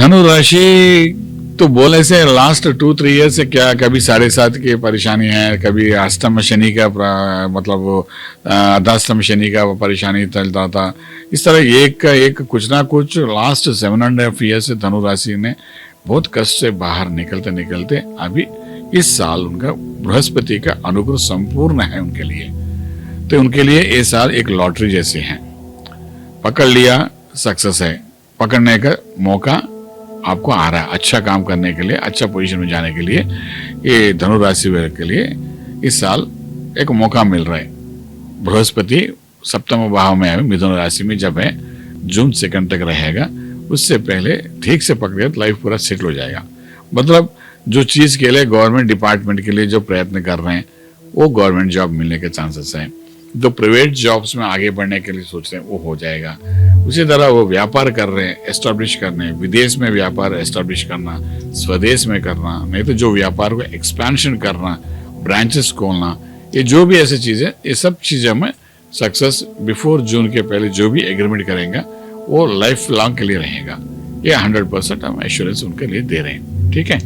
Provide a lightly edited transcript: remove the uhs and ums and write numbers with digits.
धनु राशि तो बोले से लास्ट 2-3 ईयर से क्या कभी 7.5 की परेशानी है, कभी अष्टम शनि का मतलब वो अर्धाष्टम शनि का परेशानी चलता था। इस तरह एक का एक कुछ ना कुछ लास्ट 7.5 ईयर से धनु राशि ने बहुत कष्ट से बाहर निकलते निकलते अभी इस साल उनका बृहस्पति का अनुग्रह संपूर्ण है उनके लिए। तो उनके लिए ये साल एक लॉटरी जैसे है, पकड़ लिया सक्सेस है, पकड़ने का मौका आपको आ रहा है अच्छा काम करने के लिए, अच्छा पोजीशन में जाने के लिए। ये धनु राशि वाले के लिए इस साल एक मौका मिल रहा है। बृहस्पति सप्तम भाव में है, मिथुन राशि में जब है, जून 2 तक रहेगा। उससे पहले ठीक से पकड़े तो लाइफ पूरा सेटल हो जाएगा। मतलब जो चीज के लिए गवर्नमेंट डिपार्टमेंट के लिए जो प्रयत्न कर रहे हैं वो गवर्नमेंट जॉब मिलने के चांसेस हैं। जो प्राइवेट जॉब्स में आगे बढ़ने के लिए सोच रहे हैं वो हो जाएगा। उसी तरह वो व्यापार कर रहे हैं, एस्टेब्लिश करने, विदेश में व्यापार एस्टेब्लिश करना, स्वदेश में करना, नहीं तो जो व्यापार को एक्सपेंशन करना, ब्रांचेस खोलना, ये जो भी ऐसी चीजें, ये सब चीजें में सक्सेस बिफोर जून के पहले जो भी एग्रीमेंट करेंगे वो लाइफ लॉन्ग के लिए रहेगा। ये 100% हम एश्योरेंस उनके लिए दे रहे हैं। ठीक है।